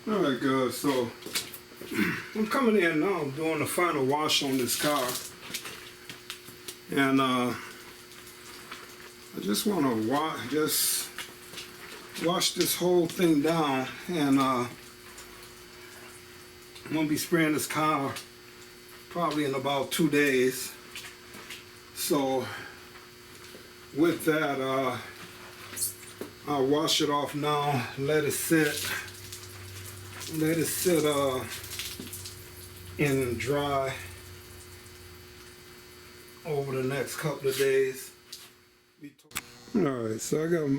Alright guys, so I'm coming in now, doing the final wash on this car. And I just want to wash this whole thing down. And I'm going to be spraying this car probably in about 2 days. So with that, I'll wash it off now, let it sit and dry over the next couple of days. Alright, so I got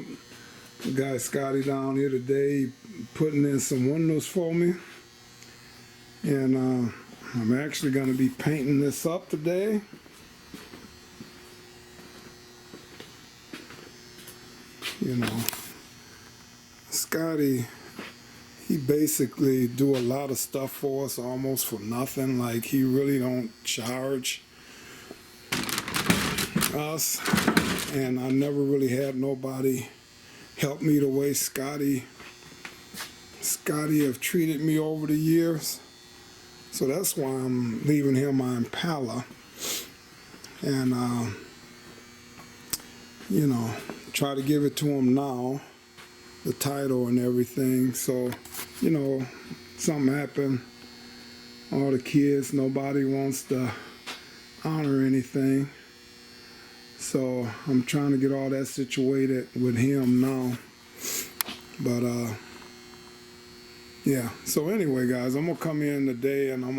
the guy Scotty down here today putting in some windows for me, and I'm actually going to be painting this up today. You know, Scotty, he basically do a lot of stuff for us almost for nothing. Like, he really don't charge us, and I never really had nobody help me the way Scotty have treated me over the years. So that's why I'm leaving him my Impala, and you know, try to give it to him now, the title and everything. So, you know, something happened, all the kids, nobody wants to honor anything. So I'm trying to get all that situated with him now. But yeah, so anyway guys, I'm gonna come in today and I'm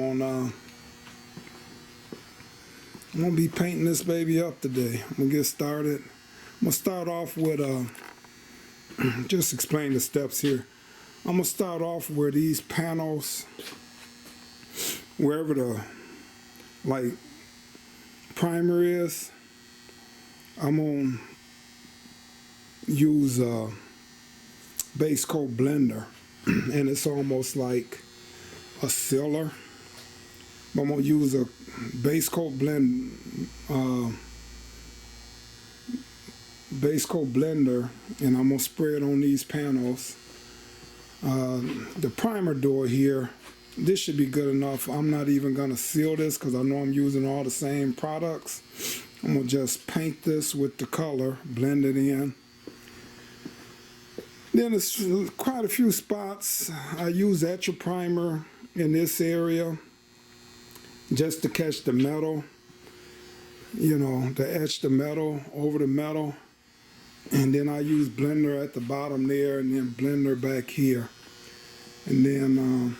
gonna be painting this baby up today. I'm gonna get started. I'm gonna start off with just explain the steps here. I'm gonna start off where these panels, wherever the like primer is, I'm gonna use a base coat blender, and it's almost like a sealer. I'm gonna use a base coat blender, and I'm gonna spray it on these panels. The primer door here, this should be good enough. I'm not even gonna seal this because I know I'm using all the same products. I'm gonna just paint this with the color, blend it in. Then there's quite a few spots I use Etcher primer in this area just to catch the metal, you know, to etch the metal over the metal. And then I use blender at the bottom there, and then blender back here. And then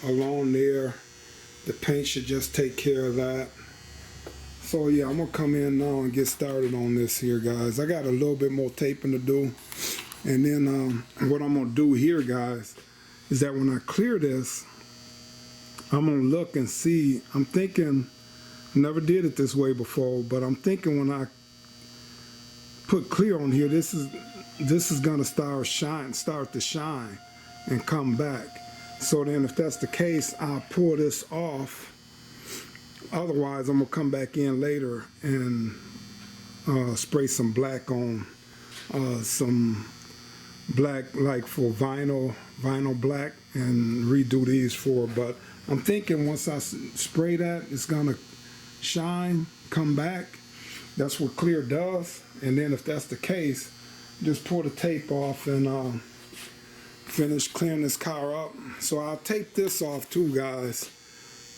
along there, the paint should just take care of that. So yeah, I'm gonna come in now and get started on this here, guys. I got a little bit more taping to do. And then what I'm gonna do here, guys, is that when I clear this, I'm gonna look and see. I'm thinking, never did it this way before, but I'm thinking when I put clear on here, this is gonna start to shine and come back. So then if that's the case, I'll pull this off. Otherwise, I'm gonna come back in later and spray some black on, some black like for vinyl black, and redo these for. But I'm thinking once I spray that, it's gonna shine, come back. That's what clear does. And then if that's the case, just pull the tape off and finish clearing this car up. So I'll tape this off too, guys,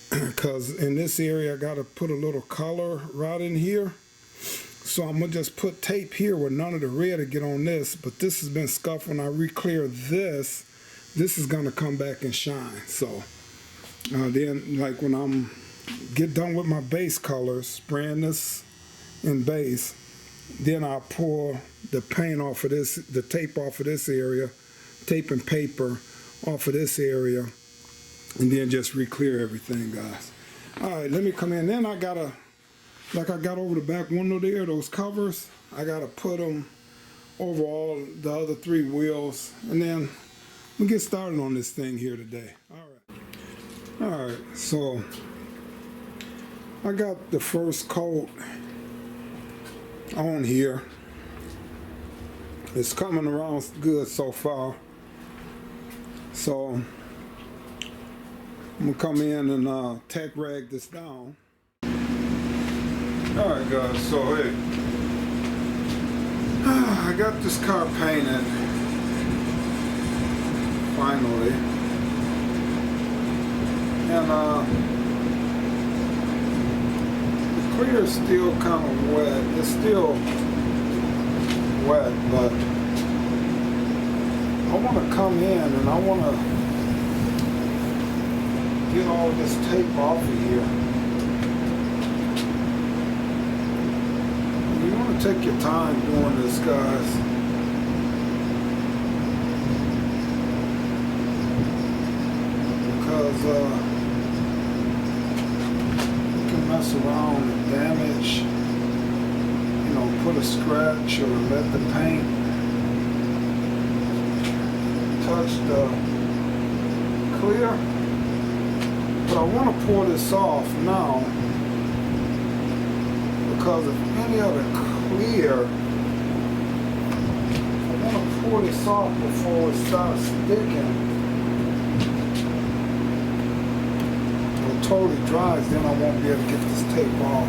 because in this area I got to put a little color right in here. So I'm gonna just put tape here with none of the red to get on this, but this has been scuffed. When I re-clear this is gonna come back and shine. So then, like when I'm get done with my base colors, spraying this in base, then I'll pour the paint off of this, the tape off of this area, tape and paper off of this area, and then just re-clear everything, guys. All right, let me come in. Then I gotta, like I got over the back window there, those covers, I gotta put them over all the other 3 wheels, and then we'll get started on this thing here today. All right, so I got the first coat on here. It's coming around good so far. So I'm gonna come in and tack rag this down. Alright guys, so hey, I got this car painted finally, and the clear is still kind of wet. It's still wet, but I want to come in and I want to get all this tape off of here. You want to take your time doing this, guys. Because you can mess around and damage, you know, put a scratch or let the paint touch the clear. But I want to pour this off now, because if any of the clear, I want to pour this off before it starts sticking. If it totally dries, then I won't be able to get this tape off.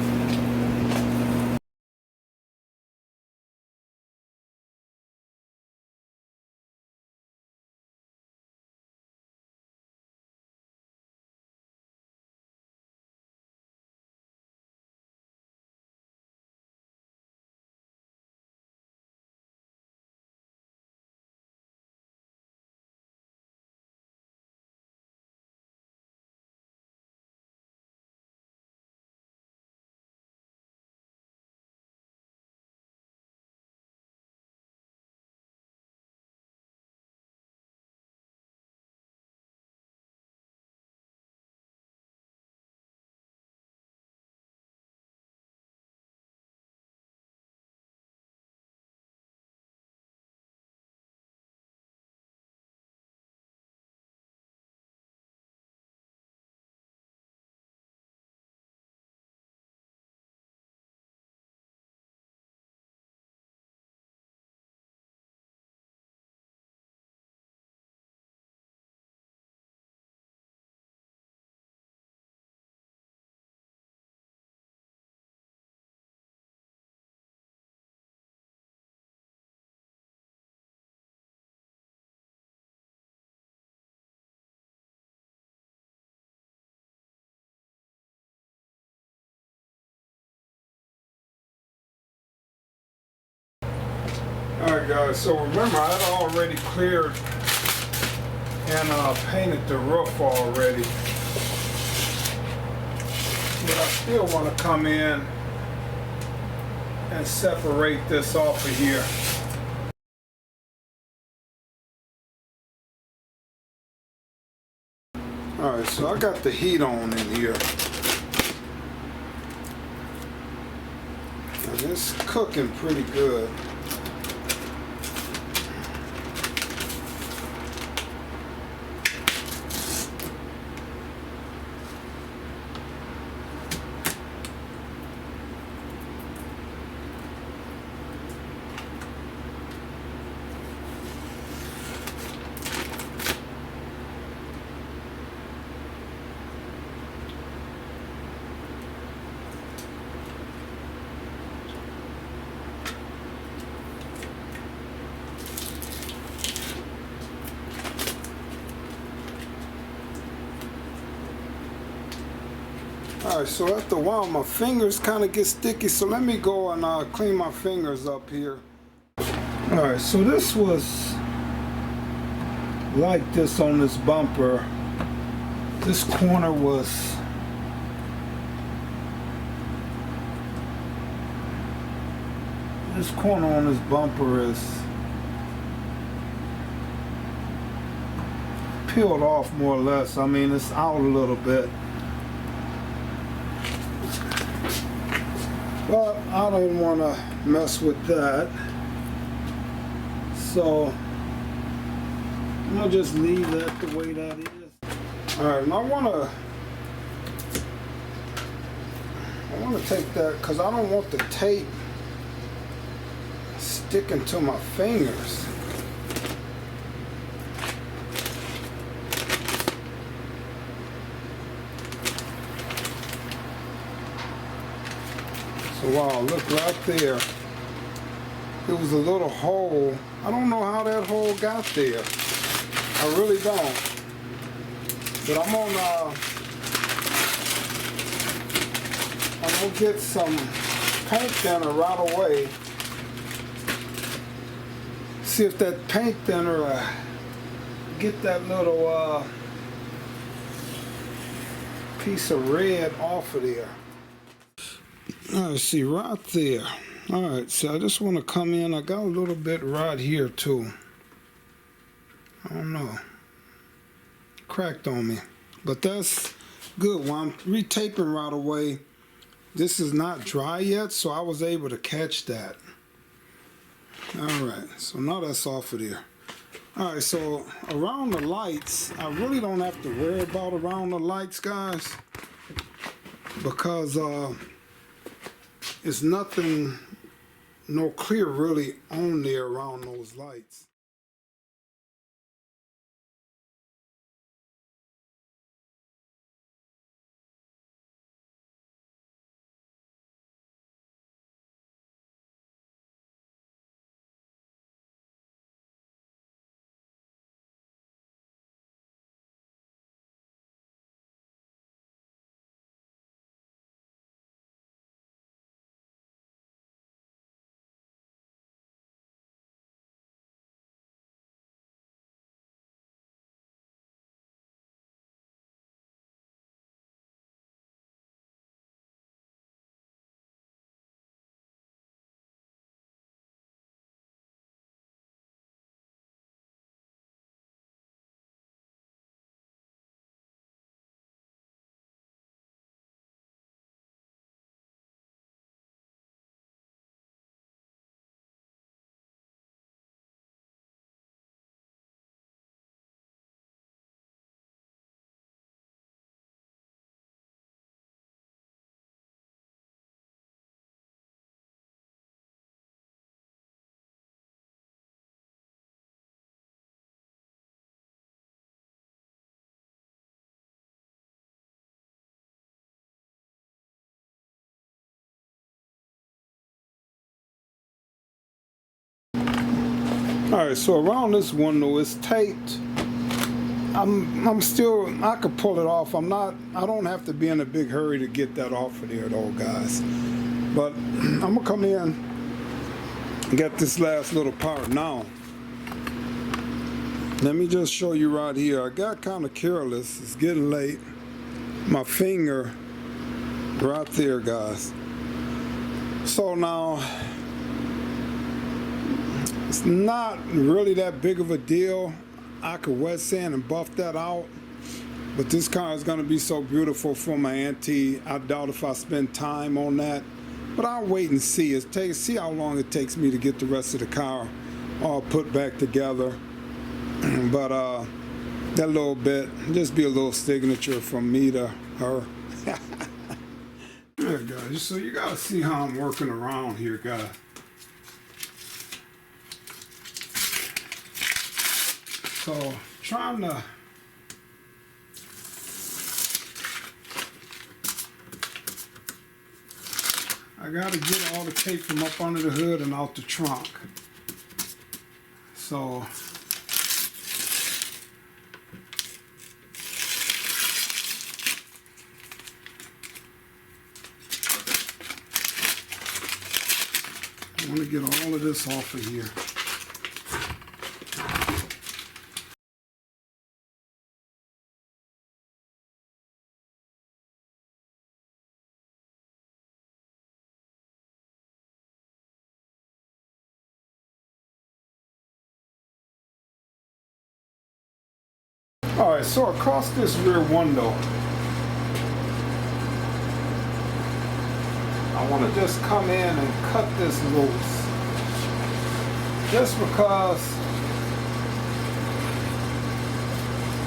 Alright guys, so remember I had already cleared and painted the roof already. But I still want to come in and separate this off of here. Alright, so I got the heat on in here. And it's cooking pretty good. Alright, so after a while my fingers kind of get sticky, so let me go and clean my fingers up here. Alright, so this was like this on this bumper. This corner was on this bumper is peeled off more or less. I mean, it's out a little bit. But I don't want to mess with that, so I'm gonna just leave that the way that is. All right, and I want to take that because I don't want the tape sticking to my fingers. Wow, look right there. It was a little hole. I don't know how that hole got there. I really don't. But I'm gonna get some paint thinner right away. See if that paint thinner get that little piece of red off of there. All right, see right there. All right, so I just want to come in. I got a little bit right here too. I don't know. Cracked on me. But that's good. Well, I'm retaping right away. This is not dry yet, so I was able to catch that. All right, so now that's off of there. All right, so around the lights, I really don't have to worry about around the lights, guys, because it's nothing, no clear really on there around those lights. All right, so around this window it's taped. I'm still, I could pull it off. I don't have to be in a big hurry to get that off of there though, guys. But I'm gonna come in and get this last little part now. Let me just show you right here. I got kind of careless. It's getting late. My finger right there, guys. So now, it's not really that big of a deal. I could wet sand and buff that out, but this car is going to be so beautiful for my auntie. I doubt if I spend time on that, but I'll wait and see. See how long it takes me to get the rest of the car all put back together. But that little bit, just be a little signature from me to her. Yeah, guys, so you gotta see how I'm working around here, guys. So, trying to I gotta get all the tape from up under the hood and out the trunk. So I want to get all of this off of here. Alright, so across this rear window, I want to just come in and cut this loose. Just because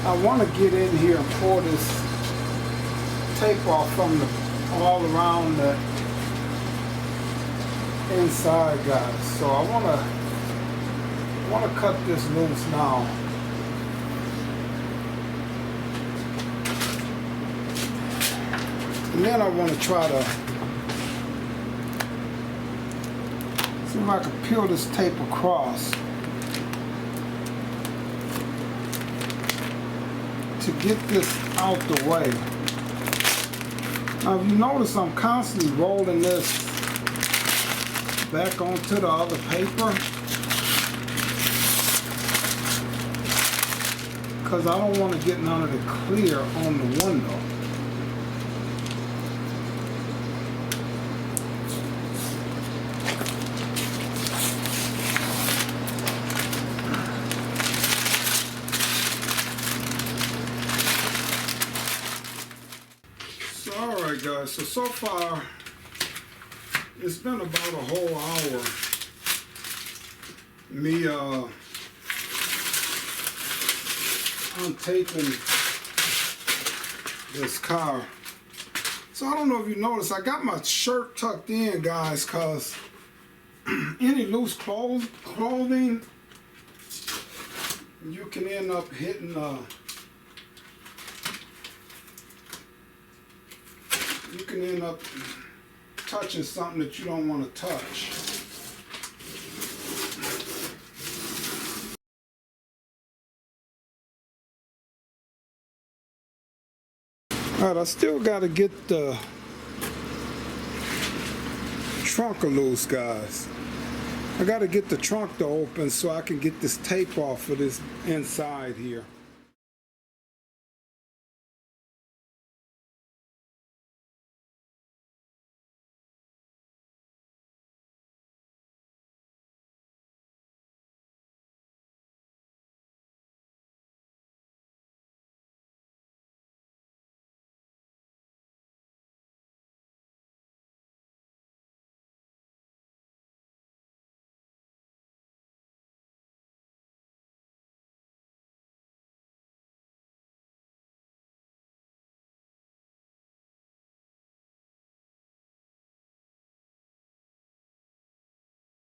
I want to get in here and pull this tape off from all around the inside, guys. So I want to cut this loose now. And then I want to try to See if I can peel this tape across to get this out the way. Now if you notice, I'm constantly rolling this back onto the other paper because I don't want to get none of the clear on the window. Alright guys, so far it's been about a whole hour me untaping this car. So I don't know if you noticed, I got my shirt tucked in, guys, cause any loose clothing you can end up hitting you can end up touching something that you don't want to touch. Alright, I still got to get the trunk loose, guys. I got to get the trunk to open so I can get this tape off of this inside here.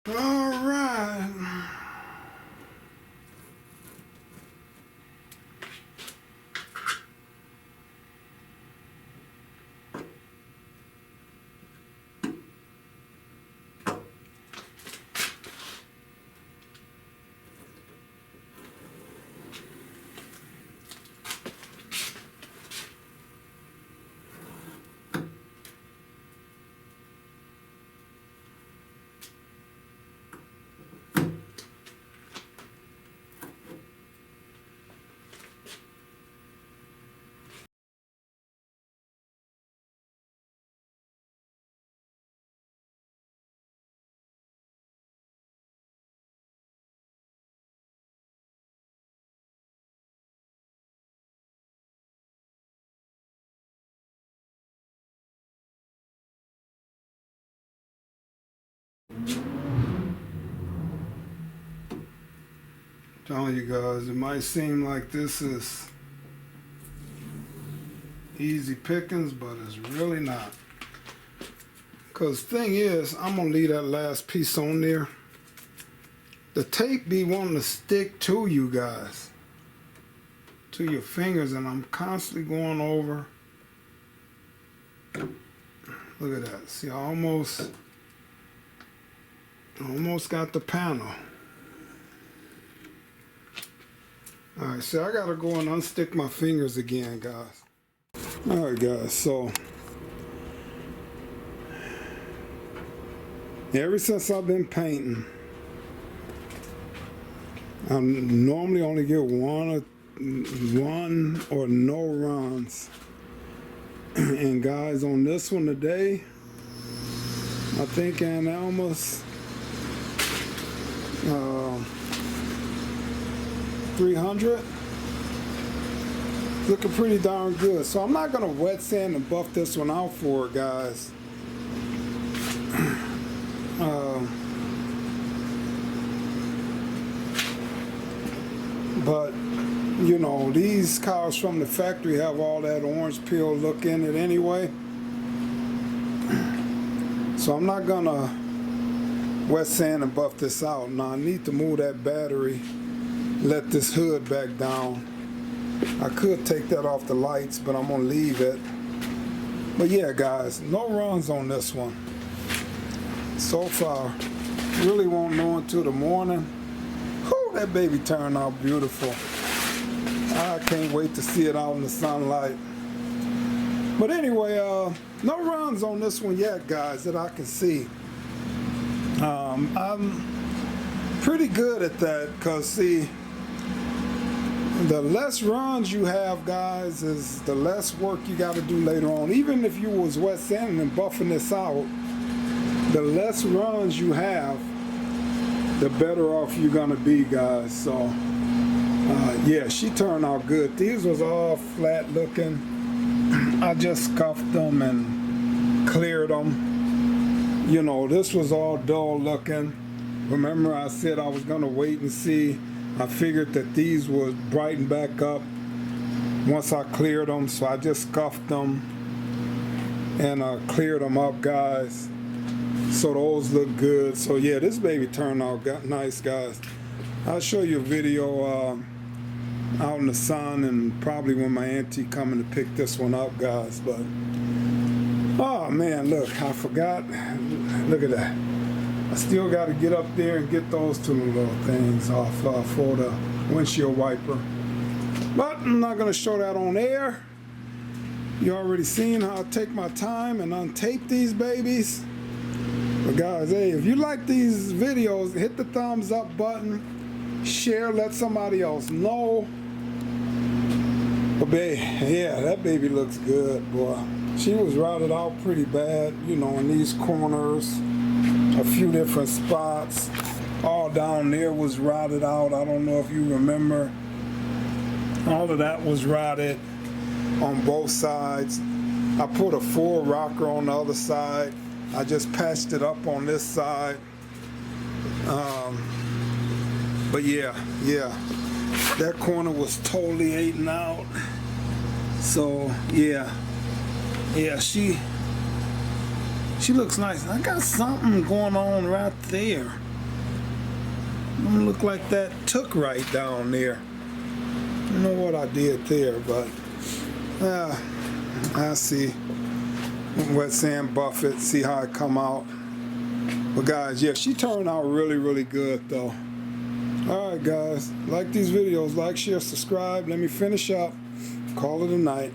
All right. Telling you guys, it might seem like this is easy pickings, but it's really not. Because thing is, I'm gonna leave that last piece on there. The tape be wanting to stick to you guys, to your fingers, and I'm constantly going over. Look at that. See, I almost got the panel. Alright, so I gotta go and unstick my fingers again, guys. Alright guys, so ever since I've been painting, I normally only get one or no runs. And guys, on this one today, I think Aunt Alma's 300, looking pretty darn good. So I'm not gonna wet sand and buff this one out for it, guys. But you know, these cars from the factory have all that orange peel look in it anyway, so I'm not gonna wet sand and buff this out. Now I need to move that battery, let this hood back down. I could take that off the lights, but I'm gonna leave it. But yeah guys, no runs on this one so far. Really won't know until the morning. Whew, that baby turned out beautiful. I can't wait to see it out in the sunlight. But anyway, no runs on this one yet, guys, that I can see. I'm pretty good at that, because see, the less runs you have, guys, is the less work you got to do later on. Even if you was wet sanding and buffing this out, the less runs you have, the better off you're going to be, guys. So yeah, she turned out good. These was all flat looking. I just scuffed them and cleared them. You know, this was all dull looking. Remember I said I was going to wait and see. I figured that these would brighten back up once I cleared them, so I just scuffed them and cleared them up, guys. So those look good. So yeah, this baby turned out nice, guys. I'll show you a video out in the sun, and probably when my auntie coming to pick this one up, guys. But oh man, look, I forgot. Look at that. I still got to get up there and get those two little things off for the windshield wiper. But I'm not going to show that on air. You already seen how I take my time and untape these babies. But guys, hey, if you like these videos, hit the thumbs up button, share, let somebody else know. But baby, yeah, that baby looks good, boy. She was rotted out pretty bad, you know, in these corners, a few different spots. All down there was rotted out. I don't know if you remember. All of that was rotted on both sides. I put a full rocker on the other side. I just patched it up on this side. But yeah, that corner was totally eaten out. So yeah, she looks nice. I got something going on right there. Don't look like that took right down there. I don't know what I did there, but I see. Wet sand buff it, see how it come out. But guys, yeah, she turned out really, really good though. Alright guys, like these videos, like, share, subscribe. Let me finish up. Call it a night.